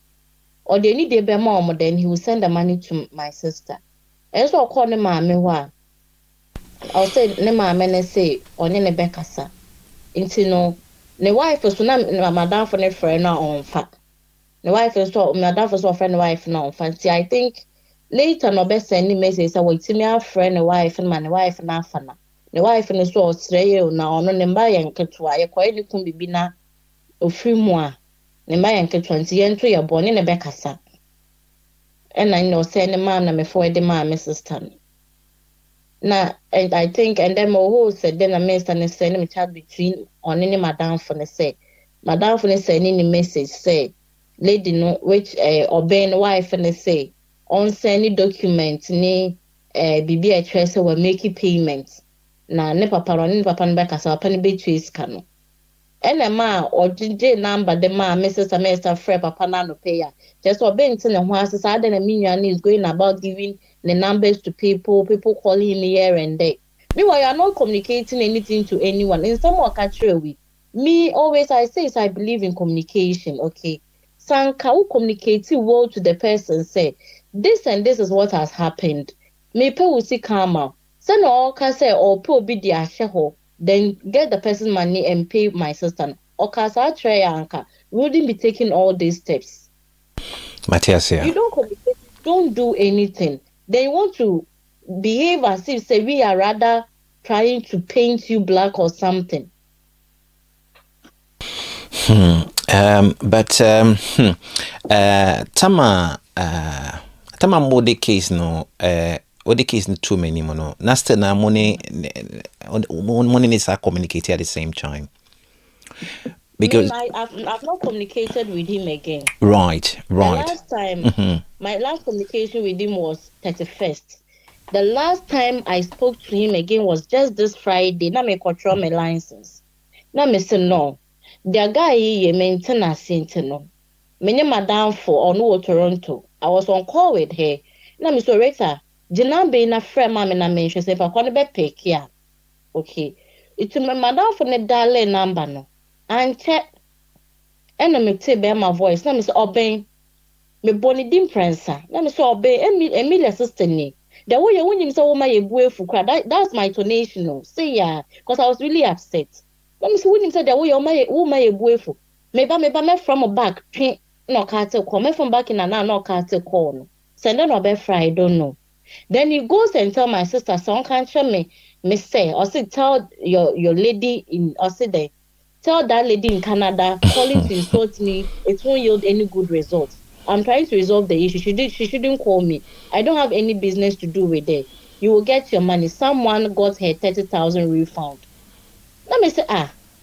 Or they need a mom, then he will send the money to my sister. And so I'll call the mommy. I'll say, ne mamma say, or ne Beccasa. Into no, the wife is not madame for the friend on fat. The wife is so madame for so friend wife now. Fancy, I think later no best any message. I will see me a friend, a wife, and my wife and afana. The wife and the so stray now on the buy and catwa. You quite can be na or free more. Ne my 20 entry you're born in a Beccasa. And I know send the man before the man, Mrs. Tan. Now, and I think, and then who said, then I missed and send me chat between on any madame for the say. Madame for the sending the message, say, lady no, which obeying wife and say, on sending document, ni BB address will make payments. Now, ne papa on papa and back as a penny beatrice canoe. And a ma or DJ number the ma Mrs. Amesta Fred Papa Nano payer. Just for being in the horses, I didn't mean your is going about giving the numbers to people calling him here and there. Meanwhile, you are not communicating anything to anyone. In some more country, me always I say is I believe in communication. Okay, Sanka who communicate well to the person say this and this is what has happened. Me pe will see karma. Send all can say or pe be the asheho. Then get the person's money and pay my sister. Or casa try anka wouldn't be taking all these steps. Matthias, yeah. You don't communicate, don't do anything. Then you want to behave as if say we are rather trying to paint you black or something. But Tama more the case no or the case no too many mono. Nasta na money needs to communicate at the same time. Because I've not communicated with him again. Right. The last time, my last communication with him was 31st. The last time I spoke to him again was just this Friday. Now me control my license. Now me say no. the guy ye maintenance no. Many madam for or no Toronto. I was on call with her. Na me so Rita, Jinambe na friend mama na mention say for corner be pick ya. Okay. It's my madam for the dial number no. And check and me say be my voice. Na me say obey me boni dim prensa. Na me say obey Emilia sister ni. The way you when you say oh my ebue fukra that's my tonation no. Say yeah, because I was really upset. Na me say when you say the way you my ebue fu. Me ba from a back. No cartel call. Me from back in and now no cartel call. No. Send no be Friday, I don't know. Then he goes and tell my sister, son can't show me say, or say tell your lady in or say there. Tell that lady in Canada calling to insult me, it won't yield any good results. I'm trying to resolve the issue. She shouldn't call me. I don't have any business to do with it. You will get your money. Someone got her 30,000 refund. Let me say,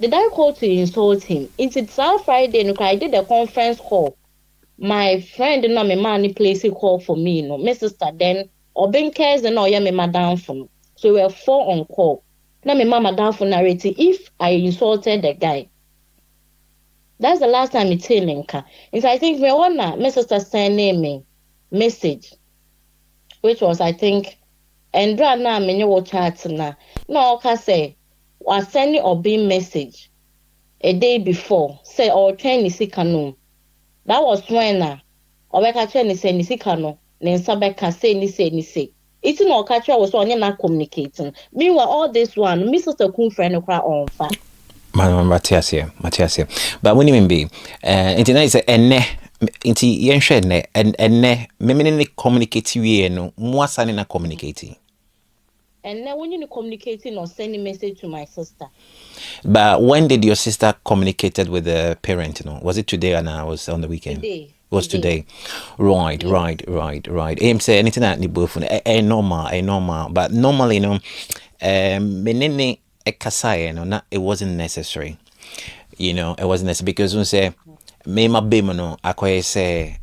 did I call to insult him? It's Friday, I did a conference call. My friend no me man place a call for me, no. My sister then Obin cares and me madam for. So we were 4 on call. Now me mama down for narrating if I insulted the guy. That's the last time it's in Linka. And I think me wanna my sister sending me message, which was I think and na me you chat na. No, okay say was sending Obin message a day before. Say or train is no. That was when Obeka che ni say ni sika no ne nsa beka say ni say it's no catcher was on na communicating. Meanwhile all this one me sister kun friend kra on fa Matiasia. But when you be nti na say enne nti yenhwe ne enne me ne communicate wie no mo asane na communicating. And then when you communicating or sending message to my sister. But when did your sister communicated with the parent? You know, was it today or now? Was on the weekend? Today. It was today. Right. Aim say anything that ni both normal. But normally, you know, menene ekasai, no, it wasn't necessary. You know, it wasn't necessary because we say me ma be no akoye say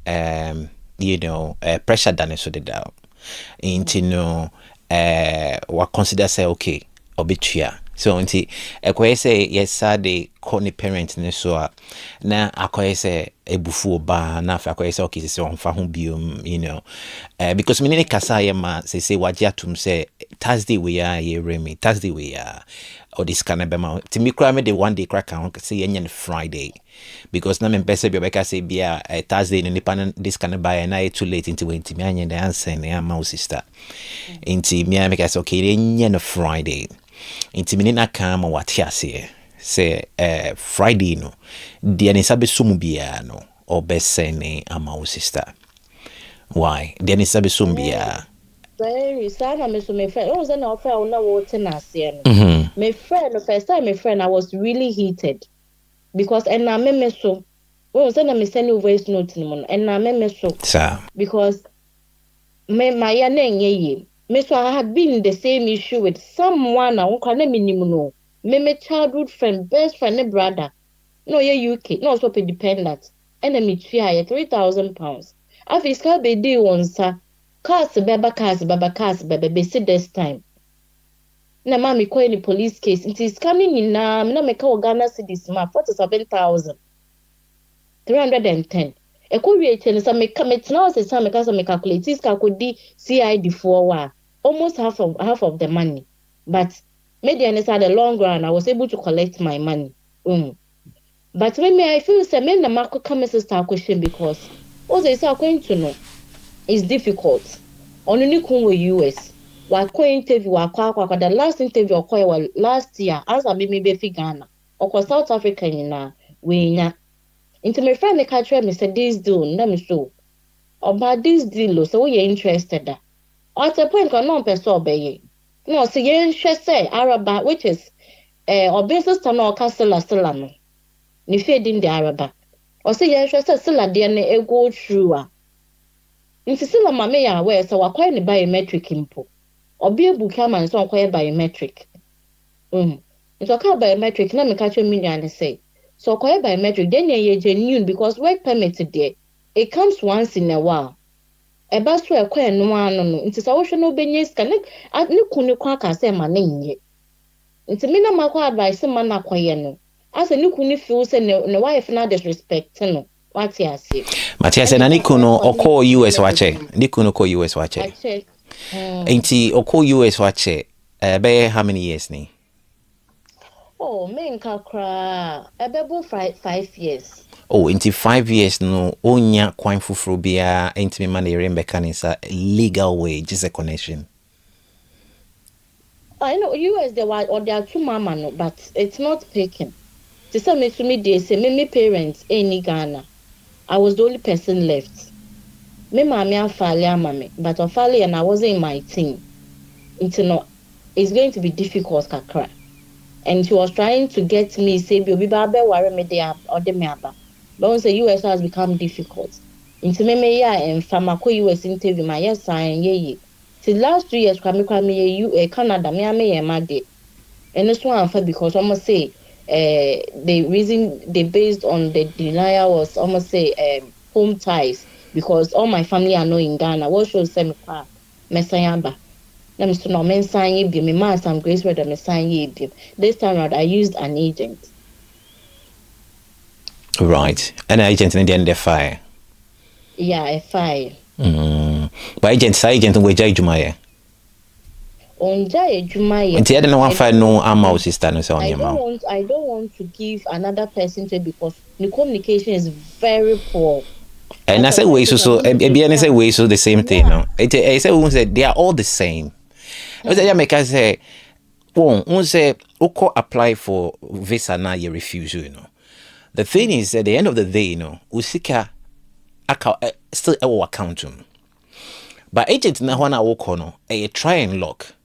you know, pressure done so the down. Into no wa consider say okay, obitua. So nti ekoye say yes Saturday call ni parent ne so na akoye say ebufu oba na afa akoye say okay say on fa ho biom, you know, because me ne kasa ye ma say wagye atum say Thursday we are ye remi Thursday we are or this kind of bema to me cry me the one day crack on say yen Friday because na me pese bi obeka say bia Thursday ni pan this kind of buy na too late into when me anya the answer na my sister into me make say okay yen Friday into me na kama wati ase say Friday no dia ni sabe sumu bia no obesene ama sister why dia ni sabe sumu bia very sad. I miss my friend. I was an offer on a water my friend, the first time my friend, I was really heated because and I remember so. When was I sending voice note and I remember so. Because my name me so I had been in the same issue with someone I won't call them no. My childhood friend, best friend, and brother. No, yeah, UK, no, so dependent. Enemy try £3,000. I feel be day one, sir. Cars baba be see this time. Na mami call any police case. It is coming in na me ka Ghana cedis ma 47,000. 310. E ko wie chen sa me ka metna o se sa me ka so me calculate is ka kodi CID for wa almost half of the money. But maybe in the long run I was able to collect my money. But when I feel say me na mako come sister question because what they say going to know is difficult. Only kun we US. Wako interview wako the last interview wako last year as a me be Ghana. Oko South Africa na we nya. Into my friend me catch me say this deal na me so. About this deal so we interested da. At a point kan no person obey. No say you interested Araba which is obeso na oka sela no. Ni feeding the Araba. O say you interested sela de na e go through a. Nti sila mame ya we so wakwa ni biometric impo. Obi ebuka man so wakwa biometric. Nti wakwa biometric na me catch me and say. So wakwa biometric then ye genuine because work permit there. It comes once in a while. Eba so ekwa no ano no. Nti so wo hwe no benye ska ne kunu kwa ka say ma na nye. Nti me na makwa advice ma na kwaye no. As a new kuni feel say no wife na disrespect no. What you say? Matias na nikuno oko US wache. Nikuno ko US wache. Enti oko US wache. Be how many years ni? Oh, me kakra. Ebebo 5 years. Oh, enti 5 years no onya kwan fufuro bia enti me man remember sa legal way just a connection. I know US there are two mama no, but it's not picking. To some to me they say me parents any Ghana. I was the only person left. Me mommy afale mama, but afale and I wasn't in my team. It's going to be difficult kakra. And she was trying to get me say be babe worry me there or the me aba. But once the US has become difficult. Into me ya and famako US interview my yes sign ye. Till last 2 years kwame Canada me mad. And this one because almost say the reason they based on the denial was almost say home ties because all my family are not in Ghana. What shows them Messiah? Let me no men sign ye be me man some grace where the sign ye be. This time around I used an agent. Right. An agent in the end fire. Yeah, a fire. But agent we jai juma Onja ejuma ye. Nti no one find no ama sister no say on your mouth. I don't want to give another person to because the communication is very poor. And I say way so e say way so the same thing no. It say we say they are all the same. I say make us say one say uko apply for visa na you refuse you know. The thing is at the end of the day you know usika still our account. But agent na wana woko no try and lock.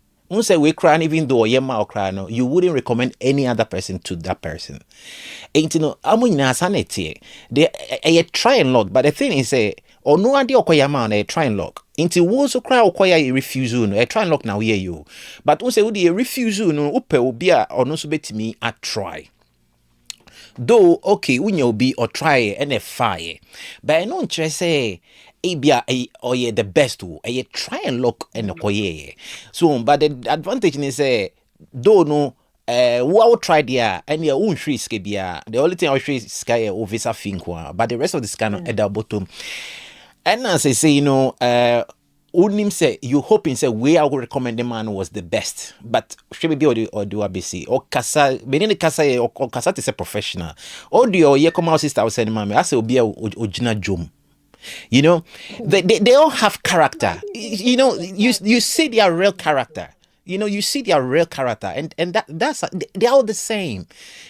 Say we cry even though ye ma cry no you wouldn't recommend any other person to that person. Ain't no amu nyina sanity. They try and lock but the thing is say or no ade okoya ma na try and lock. Inti wo so cry okoya refuse no try and lock now hear you. But say wo dey refuse no upe obi a ono so betimi a try. Though okay unya obi or try and a fire. But no interest say ebia or ye the best wo try and lock and okoye. So but the advantage is say though no what try there and your own free skibia the only thing I free sky or visa finkwa but the rest of the scan at the bottom. And as I say you know unim say you hoping say where I would recommend the man was the best, but should be or do ABC or kasa benini kasa or kasa is a professional. Or do your come out sister I was saying mama I say be a ojina jom. You know, they all have character. You know, you see their real character. You know, you see their real character, and that's they're all the same.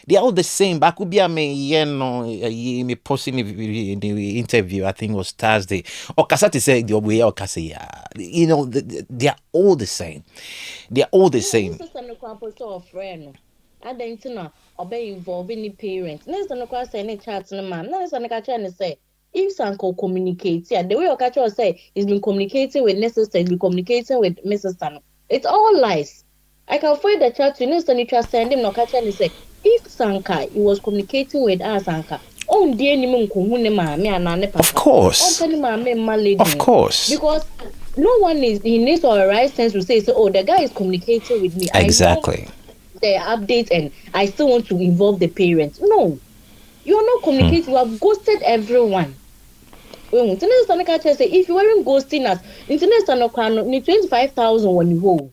They're all the same. But could be a me posting the interview. I think it was Thursday. Or Kasati said the way or Kasaya. You know, they're all the same. They're all the same. I don't know. Obey involve any parents. Next time I say any chat no man. Next time I try to say. If Sanko communicates, yeah, the way Okacho say he's been communicating with Nessus, he's been communicating with Mrs. Sano. It's all lies. I can find the chat to Nessus and you trust send him no catch and say, if Sanka he was communicating with us Sanka. Oh dear Of course. Of course. Because no one is he needs a right sense to say, so oh the guy is communicating with me. Exactly. The updates and I still want to involve the parents. No. You are not communicating, you have ghosted everyone. If you weren't ghosting us, internet need 25,000 when you go.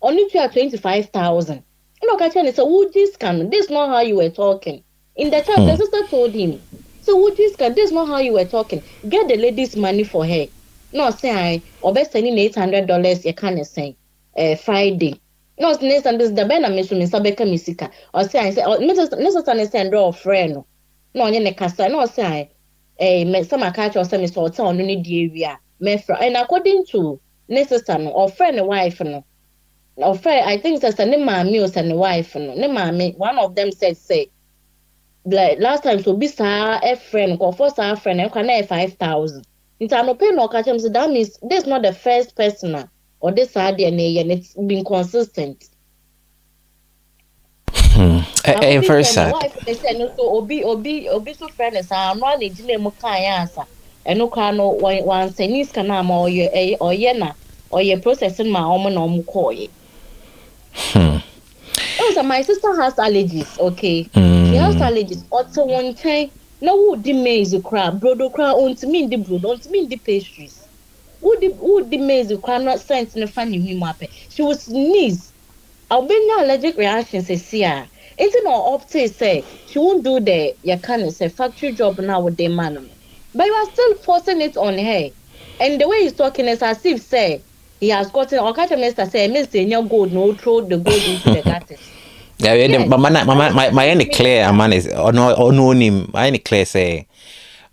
Only to 25,000. You know, Kachan is a wood scan. This is not how you were talking. In the chat, the sister told him. So wood scan, this is not how you were talking. Get the lady's money for her. No, say or best sending $800, you can't say Friday. No, next and this the Ben and Miss Sabeka Misika. Or say I say, or Mrs. Send a friend. No, you nekasa. No, say some catch or some sort on any area. And according to necessary or friend and wife no. Or friend, I think that's a name meals and wife no. Name one of them said say last time so be a friend or first our friend and can 5,000. It's an open or catch him so that means this is not the first person or this idea and it's been consistent. Very sad. Obi so friend is no na gine mu kan answer eno kwa no wan senis kana ma oye na oye processing ma omo na omo koye Also, my sister has allergies, okay? She has allergies. Also, one time, no, who the maize crab, brodo crab, on to me the brood, on to me the pastries. Who the maize crab, not science in the funny me mappe. She was sneeze. I'll be no allergic reactions, say, yeah. It's not up to say, she won't do the, you can't say, factory job now with the man. But you are still forcing it on her. And the way he's talking is as if, say, he has gotten, or catch a minister say, Miss your gold, no, throw the gold into the gutters. Yeah, Yes. my any clear man is or no him. My any clear say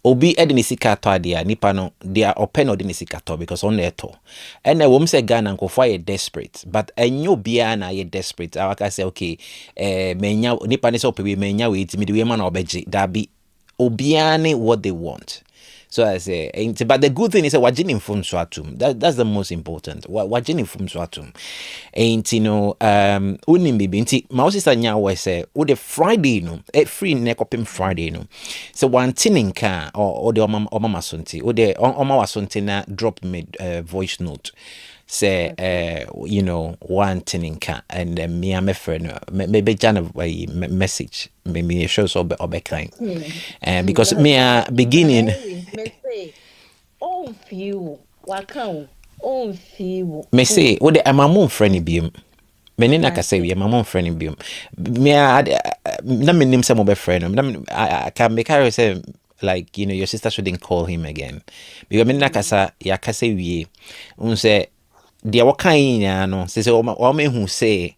obi edi ni sika to adia nipa no dia open odi ni sika to because on eto. And na wom say Ghana nkofo ye desperate, but enyo bia na ye desperate. I can say okay, menya nipa ni say opewe menya we ti me the man obeji dabi obiane what they want. So I say, but the good thing is wajini mfum swatum. That's the most important. Wajini mfum swatum. Ain't you know unim bibi nti my sister nya we say o the Friday no free nekopim Friday no. So one tin ka or the mama sonti o the oma wasonti na drop me voice note. Say you know one tin ka and me am a friend maybe jana message maybe show so be kind. Because me beginning on few wakao on few me say what the amamon friend biom me na ka say we amamon friend biom me na me nim some be friend I can make her say like you know your sister shouldn't call him again because me na ka sa ya ka say we un say dia wakan nya no say o me hu say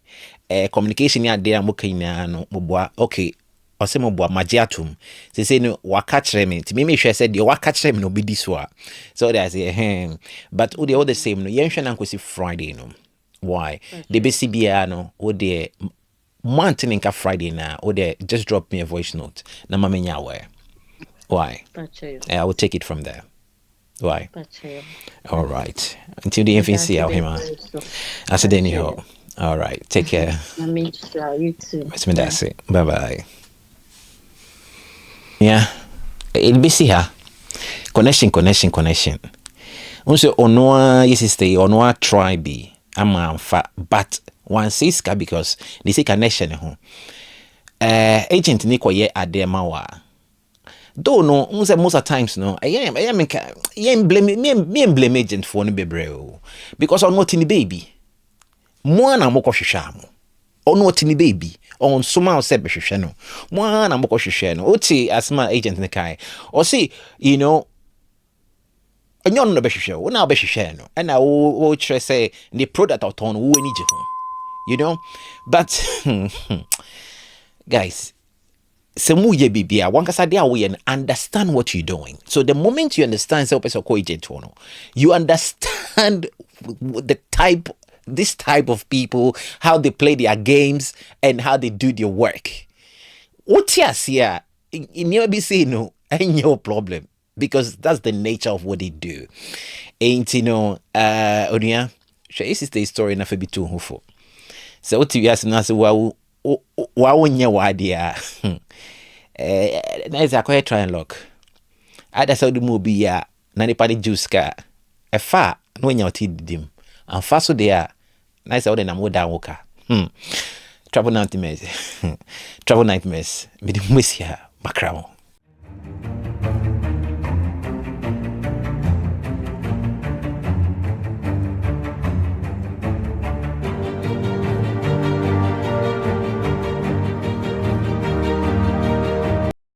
communication ya dey amokan nya no mo okay osemo bo magiatum say no waka kire me ti me hwe say de waka kire me no be this wa so they say but all the same no yen hwe na nkosi Friday no why the BCBA no o de month nka Friday na o de just drop me a voice note na mamenya aware why I will take it from there why all right until the infancy out him I said anyhow all right take care you too that's it bye bye. Yeah, it'll be see her connection. Also, onwa yesiste onwa tribe ama fa, but one says because they say connection ho. Agent ni kwa ye adema wa. Though no, most of times no, I am blame agent for no bebre because I'm not in the baby. Mwana moko shishamu. Ono tini baby on soma se behwehwe no mo na moko hwehwe no oti asma agent ne kai o see you know onyo no behwehwe wo na behwehwe no and I wo try say the product out on wo ani je ho you know but guys semu ye bibia wankasa de awo ye understand what you're doing. So the moment you understand self as a co-agent no you understand this type of people, how they play their games and how they do their work. What you see, in your BC, no, ain't your problem because that's the nature of what they do. Ain't you know, Onia, she is the story na febi too hufo. So what you ask na say wow nya wadia. Na is a try and look. Ada so the movie ya na nipa de juice ka. E fa no nya oti didim. And faso there nice out na mo down woka. Travel nightmares. Me the musia background.